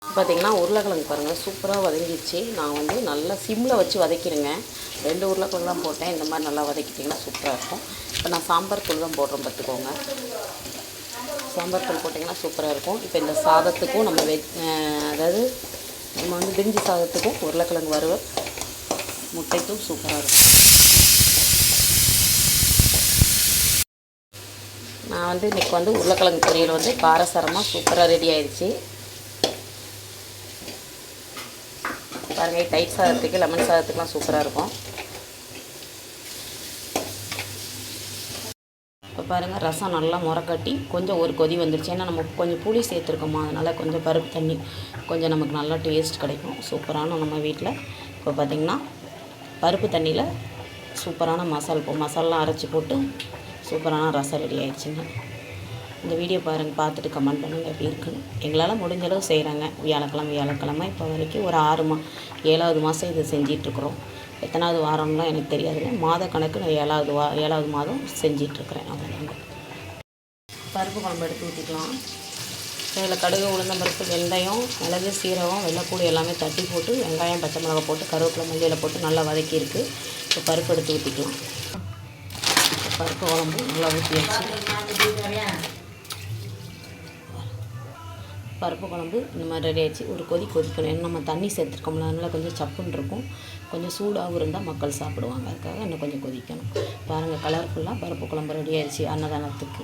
பார்த்திங்கன்னா உருளைக்கிழங்கு பாருங்கள் சூப்பராக வதங்கிடுச்சு. நான் வந்து நல்லா சிம்மில் வச்சு வதக்கிடுங்க. 2 உருளைக்கிழங்கு தான் போட்டேன். இந்த மாதிரி நல்லா வதக்கிட்டிங்கன்னா சூப்பராக இருக்கும். இப்போ நான் சாம்பார் தூள் தான் போடுறேன் பார்த்துக்கோங்க. சாம்பார் தூள் போட்டிங்கன்னா சூப்பராக இருக்கும். இப்போ இந்த சாதத்துக்கும் நம்ம அதாவது நம்ம வந்து பிரிஞ்சி சாதத்துக்கும் உருளைக்கிழங்கு வறுவல் முட்டைக்கும் சூப்பராக இருக்கும். நான் வந்து இன்றைக்கி வந்து உருளைக்கிழங்கு பொரியல் வந்து காரசாரமாக சூப்பராக ரெடி ஆயிடுச்சு. பாருங்கள், டைட் சாதத்துக்கு லெமன் சாதத்துக்குலாம் சூப்பராக இருக்கும். இப்போ பாருங்கள், ரசம் நல்லா முறக்கட்டி கொஞ்சம் ஒரு கொதி வந்துருச்சு. ஏன்னா நம்ம கொஞ்சம் புளி சேர்த்துருக்கோமா, அதனால் கொஞ்சம் பருப்பு தண்ணி கொஞ்சம் நமக்கு நல்லா டேஸ்ட் கிடைக்கும். சூப்பரான நம்ம வீட்டில் இப்போ பார்த்திங்கன்னா பருப்பு தண்ணியில் சூப்பரான மசாலாம் அரைச்சி போட்டு சூப்பரான ரசம் ரெடி ஆகிடுச்சுங்க. இந்த வீடியோ பாருங்கள், பார்த்துட்டு கமெண்ட் பண்ணுங்கள் எப்படி இருக்குன்னு. எங்களால் முடிஞ்ச அளவு செய்கிறாங்க. வியாழக்கிழமை இப்போ வரைக்கும் ஒரு 7வது மாதம் இதை செஞ்சிட்ருக்குறோம். எத்தனாவது வாரம்லாம் எனக்கு தெரியாதுங்க. மாத கணக்கு நான் 7வது மாதம் செஞ்சிட்ருக்குறேன். அவ்வளோதாங்க. பருப்பு குழம்பு எடுத்து ஊற்றிக்கலாம். இதில் கடுகு, உளுந்தம்பருப்பு, வெந்தயம், மிளகு, சீரகம், வெள்ளைப்பூடு எல்லாமே தட்டி போட்டு வெங்காயம், பச்சை மிளகாய் போட்டு கருவேப்பிலை, மல்லியில் போட்டு நல்லா வதக்கியிருக்கு. இப்போ பருப்பு எடுத்து ஊற்றிக்கலாம். பருப்பு குழம்பு நல்லா ஊற்றி வச்சு பருப்பு குழம்பு இந்த மாதிரி ரெடி ஆகிடுச்சு. ஒரு கொதிக்கணும். ஏன்னா நம்ம தண்ணி சேர்த்துருக்கோம்ல, அதனால் கொஞ்சம் சப்புன்னு இருக்கும். கொஞ்சம் சூடாகவும் இருந்தால் மக்கள் சாப்பிடுவாங்க. அதுக்காக இன்னும் கொஞ்சம் கொதிக்கணும். பாருங்கள், கலர்ஃபுல்லாக பருப்பு குழம்பு ரெடி ஆகிடுச்சு அன்னதானத்துக்கு.